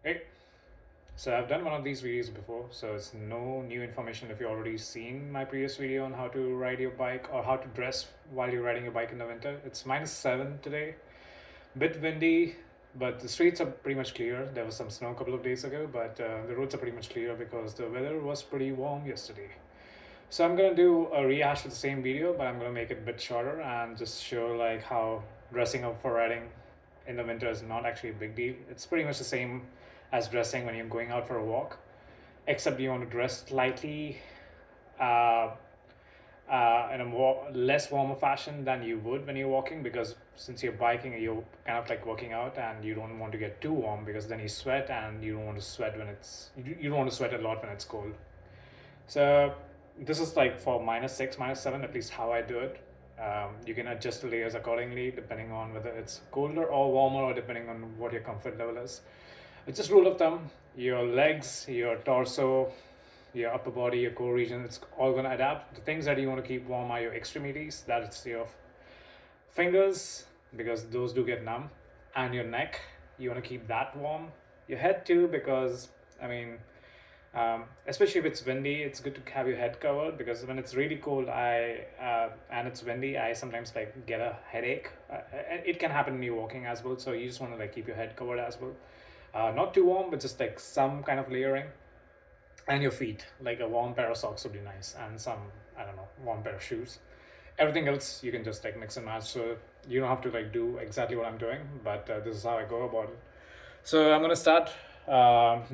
Hey, so I've done one of these videos before, so it's no new information if you've already seen my previous video on how to ride your bike or how to dress while you're riding your bike in the winter. It's -7 today, bit windy, but the streets are pretty much clear. There was some snow a couple of days ago, but the roads are pretty much clear because the weather was pretty warm yesterday. So I'm gonna do a rehash of the same video, but I'm gonna make it a bit shorter and just show like how dressing up for riding in the winter is not actually a big deal. It's pretty much the same as dressing when you're going out for a walk, except you want to dress slightly uh, in a more less warmer fashion than you would when you're walking, because since you're biking, you're kind of like working out and you don't want to get too warm because then you sweat and you don't want to sweat when you don't want to sweat a lot when it's cold. So this is like for -6, -7, at least how I do it. You can adjust the layers accordingly depending on whether it's colder or warmer or depending on what your comfort level is. It's just rule of thumb. Your legs, your torso, your upper body, your core region, it's all going to adapt. The things that you want to keep warm are your extremities, that's your fingers, because those do get numb, and your neck. You want to keep that warm. Your head too, because I mean, especially if it's windy, it's good to have your head covered, because when it's really cold, and it's windy, I sometimes like get a headache. It can happen when you're walking as well, so you just want to like keep your head covered as well. Not too warm, but just like some kind of layering. And your feet, like a warm pair of socks would be nice, and some, I don't know, warm pair of shoes. Everything else you can just like mix and match, so you don't have to like do exactly what I'm doing, but this is how I go about it. So I'm gonna start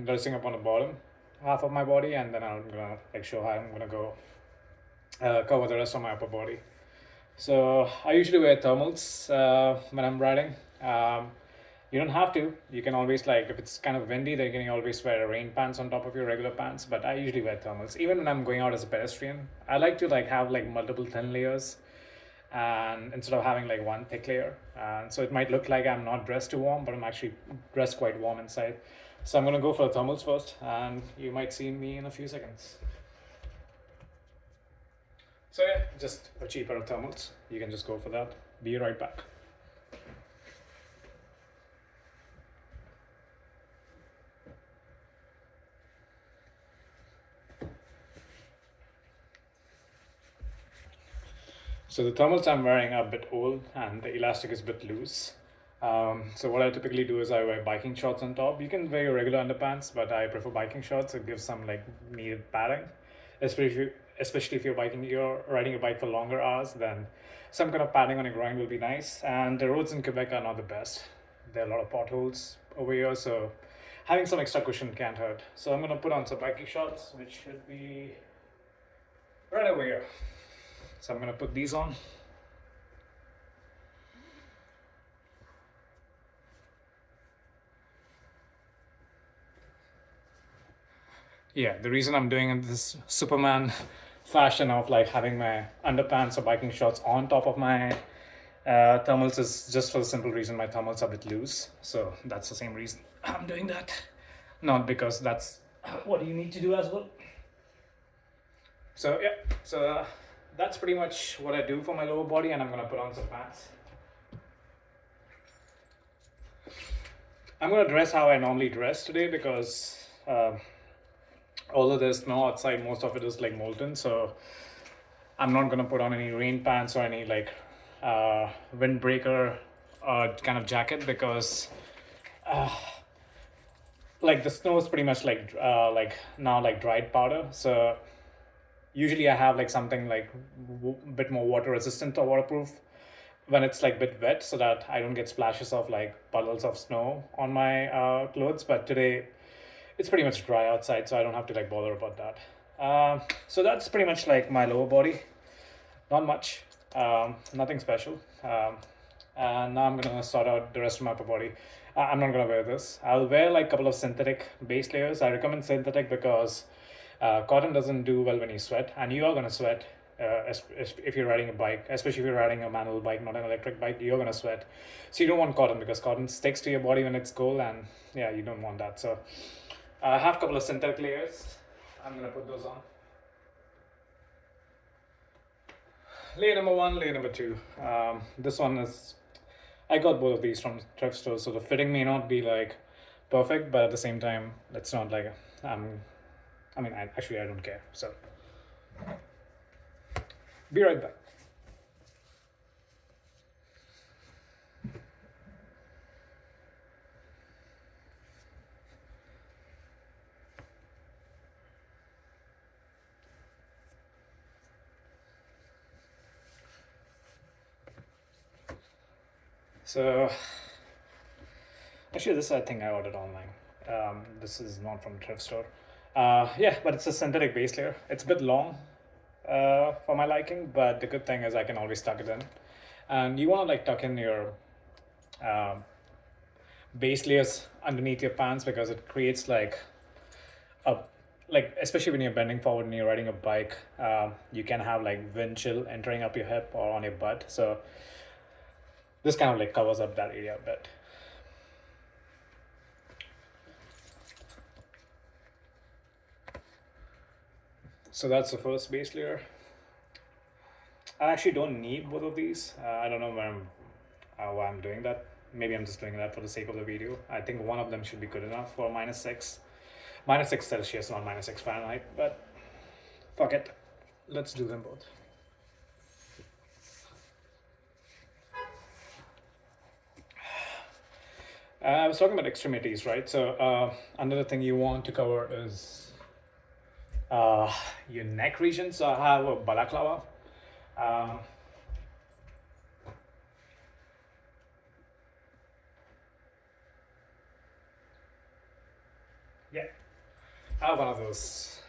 dressing up on the bottom half of my body, and then I'm gonna like show how I'm gonna go cover the rest of my upper body. So I usually wear thermals when I'm riding. You don't have to. You can always like, if it's kind of windy, then you can always wear rain pants on top of your regular pants. But I usually wear thermals. Even when I'm going out as a pedestrian, I like to like have like multiple thin layers, and instead of having like one thick layer. And so it might look like I'm not dressed too warm, but I'm actually dressed quite warm inside. So I'm gonna go for the thermals first, and you might see me in a few seconds. So yeah, just a cheaper thermals. You can just go for that. Be right back. So the thermals I'm wearing are a bit old and the elastic is a bit loose. So what I typically do is I wear biking shorts on top. You can wear your regular underpants, but I prefer biking shorts. It gives some like needed padding, especially especially if you're riding a bike for longer hours. Then some kind of padding on your groin will be nice. And the roads in Quebec are not the best. There are a lot of potholes over here, so having some extra cushion can't hurt. So I'm gonna put on some biking shorts, which should be right over here. So I'm gonna put these on. Yeah, the reason I'm doing this Superman fashion of like having my underpants or biking shorts on top of my thermals is just for the simple reason my thermals are a bit loose. So that's the same reason I'm doing that. Not because that's what you need to do as well. So yeah, so that's pretty much what I do for my lower body, and I'm gonna put on some pants. I'm gonna dress how I normally dress today because although there's snow outside, most of it is like molten, so I'm not gonna put on any rain pants or any like windbreaker kind of jacket, because like the snow is pretty much like now like dried powder. So usually I have like something like bit more water resistant or waterproof when it's like bit wet, so that I don't get splashes of like puddles of snow on my clothes. But today it's pretty much dry outside, so I don't have to like bother about that. So that's pretty much like my lower body. Not much, nothing special. And now I'm gonna sort out the rest of my upper body. I'm not gonna wear this. I'll wear like a couple of synthetic base layers. I recommend synthetic because cotton doesn't do well when you sweat, and you are gonna sweat. If you're riding a bike, especially if you're riding a manual bike, not an electric bike, you're gonna sweat. So you don't want cotton, because cotton sticks to your body when it's cold, and yeah, you don't want that. So I have a couple of synthetic layers. I'm gonna put those on. Layer number one, layer number two. This one is, I got both of these from thrift stores, so the fitting may not be like perfect, but at the same time, it's not like actually I don't care. So be right back. So actually, this I think I ordered online. This is not from thrift store. Yeah, but it's a synthetic base layer. It's a bit long for my liking, but the good thing is I can always tuck it in. And you want to like tuck in your um base layers underneath your pants because it creates a like especially when you're bending forward and you're riding a bike, you can have like wind chill entering up your hip or on your butt. So this kind of like covers up that area a bit. So that's the first base layer. I actually don't need both of these. I don't know why I'm doing that. Maybe I'm just doing that for the sake of the video. I think one of them should be good enough for -6. -6 Celsius, not -6 Fahrenheit, but fuck it. Let's do them both. I was talking about extremities, right? So another thing you want to cover is your neck region. So I have a balaclava. Um, yeah, I have one of those.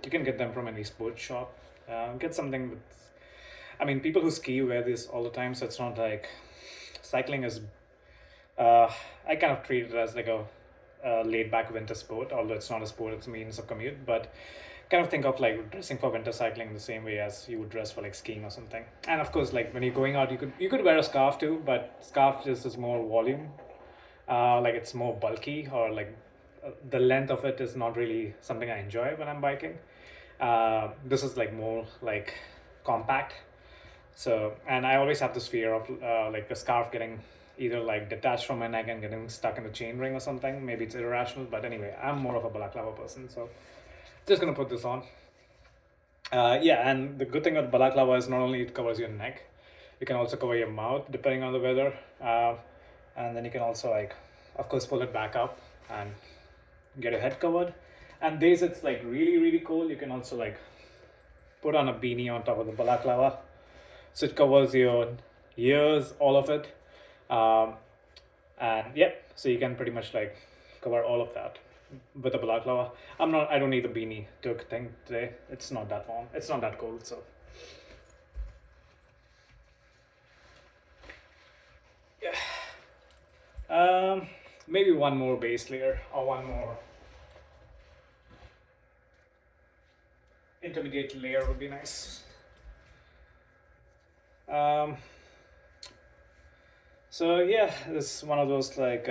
You can get them from any sports shop. Get something with. I mean, people who ski wear this all the time, so it's not like cycling is. I kind of treat it as like a laid back winter sport, although it's not a sport, it's a means of commute. But kind of think of like dressing for winter cycling the same way as you would dress for like skiing or something. And of course, like when you're going out, you could wear a scarf too, but scarf just is more volume. Like it's more bulky or like the length of it is not really something I enjoy when I'm biking. This is like more like compact. So, and I always have this fear of like the scarf getting either like detached from my neck and getting stuck in the chain ring or something. Maybe it's irrational, but anyway, I'm more of a balaclava person, so just gonna put this on. Yeah, and the good thing about balaclava is not only it covers your neck, you can also cover your mouth depending on the weather, and then you can also like, of course, pull it back up and get your head covered. And days it's like really cold, you can also like put on a beanie on top of the balaclava, so it covers your ears, all of it, um, and yep, so you can pretty much like cover all of that with a balaclava. I don't need the beanie toque thing today. It's not that warm. It's not that cold. So yeah. Maybe one more base layer or one more intermediate layer would be nice. Um, so yeah, this is one of those like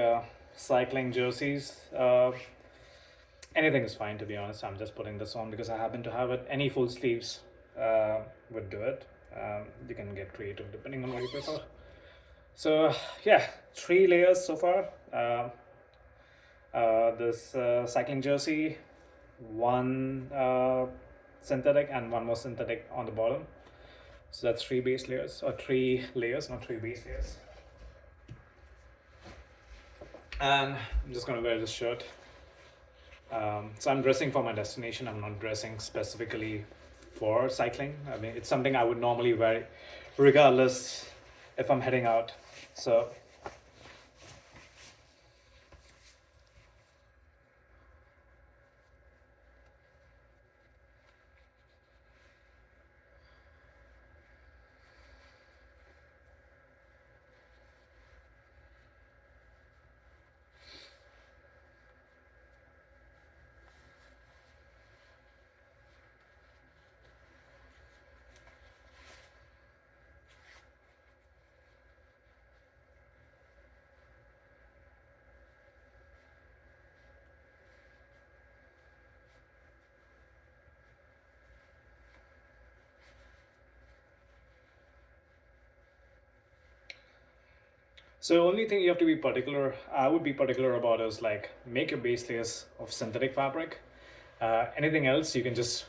cycling jerseys. Anything is fine to be honest. I'm just putting this on because I happen to have it. Any full sleeves would do it. You can get creative depending on what you prefer. So yeah, 3 layers so far. This cycling jersey, one synthetic, and one more synthetic on the bottom. So that's 3 base layers, or 3 layers, not 3 base layers. And I'm just gonna wear this shirt. So I'm dressing for my destination. I'm not dressing specifically for cycling. I mean, it's something I would normally wear regardless if I'm heading out. So So only thing you have to be particular, I would be particular about is like make your base layers of synthetic fabric. Anything else you can just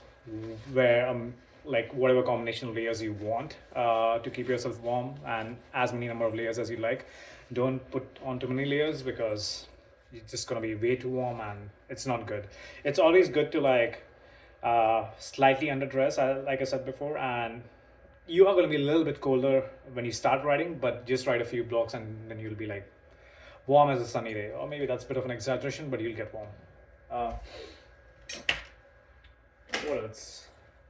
wear like whatever combination of layers you want to keep yourself warm, and as many number of layers as you like. Don't put on too many layers because it's just gonna be way too warm and it's not good. It's always good to like slightly underdress, like I said before, and you are going to be a little bit colder when you start riding, but just ride a few blocks and then you'll be like warm as a sunny day. Or maybe that's a bit of an exaggeration, but you'll get warm. Uh, what else?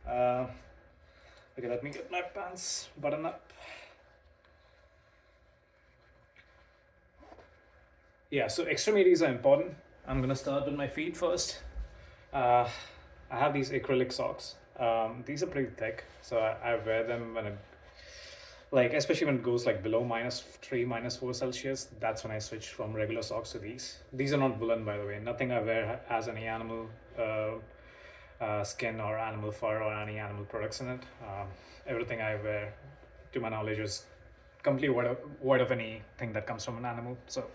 Okay, let me get my pants buttoned up. Yeah, so extremities are important. I'm gonna start with my feet first. Uh, I have these acrylic socks. These are pretty thick, so I wear them when it, like especially when it goes like below -3, -4 Celsius. That's when I switch from regular socks to these. These are not woolen, by the way. Nothing I wear has any animal skin or animal fur or any animal products in it. Everything I wear, to my knowledge, is completely void of anything that comes from an animal. So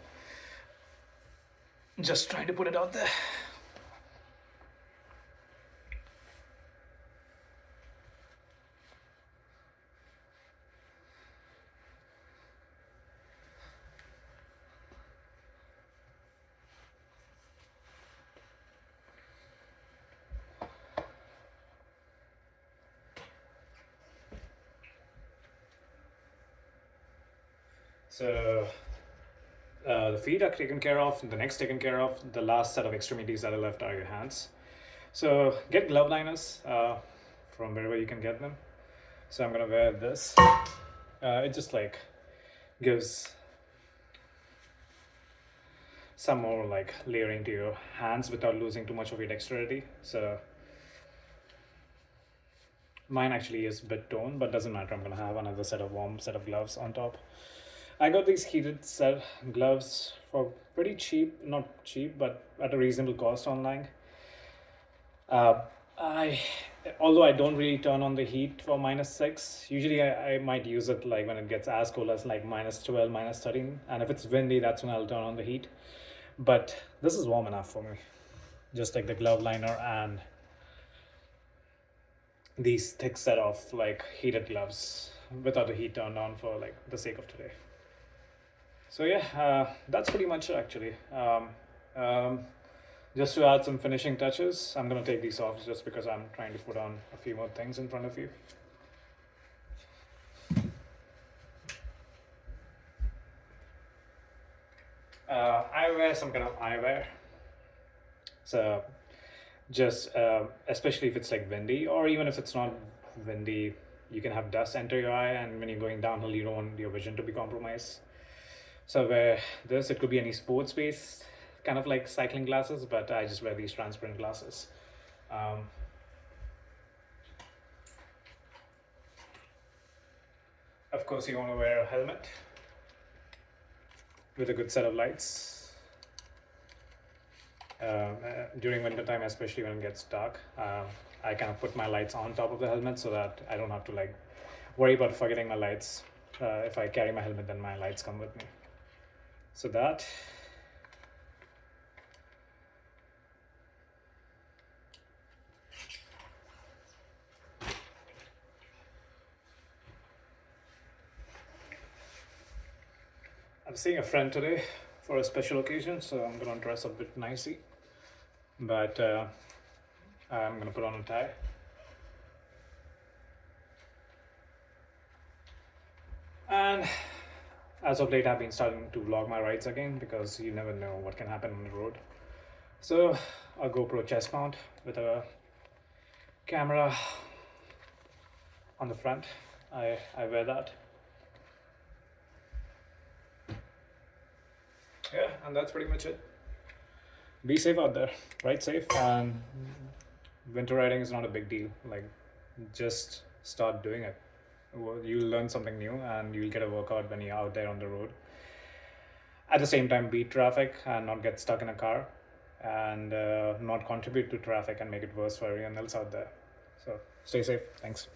just trying to put it out there. So the feet are taken care of, the neck's taken care of. The last set of extremities that are left are your hands. So get glove liners from wherever you can get them. So I'm gonna wear this. It just like gives some more like layering to your hands without losing too much of your dexterity. So mine actually is a bit toned, but doesn't matter. I'm gonna have another set of warm set of gloves on top. I got these heated set gloves for pretty cheap, not cheap, but at a reasonable cost online. I, although I don't really turn on the heat for -6, usually I might use it like when it gets as cold as like -12, -13, and if it's windy, that's when I'll turn on the heat. But this is warm enough for me. Just like the glove liner and these thick set of like heated gloves without the heat turned on for like the sake of today. So yeah, that's pretty much it actually. Just to add some finishing touches, I'm gonna take these off just because I'm trying to put on a few more things in front of you. I wear some kind of eyewear. So just especially if it's like windy, or even if it's not windy, you can have dust enter your eye, and when you're going downhill, you don't want your vision to be compromised. So I wear this. It could be any sports based kind of like cycling glasses, but I just wear these transparent glasses. Of course, you want to wear a helmet with a good set of lights. During winter time, especially when it gets dark, I kind of put my lights on top of the helmet so that I don't have to like worry about forgetting my lights. If I carry my helmet, then my lights come with me. So that. I'm seeing a friend today for a special occasion, so I'm gonna dress a bit nicely. But I'm gonna put on a tie. And as of late, I've been starting to vlog my rides again because you never know what can happen on the road. So a GoPro chest mount with a camera on the front. I wear that. Yeah, and that's pretty much it. Be safe out there, ride safe, and winter riding is not a big deal. Like, just start doing it. You'll learn something new and you'll get a workout when you're out there on the road. At the same time, beat traffic and not get stuck in a car, and not contribute to traffic and make it worse for everyone else out there. So stay safe. Thanks.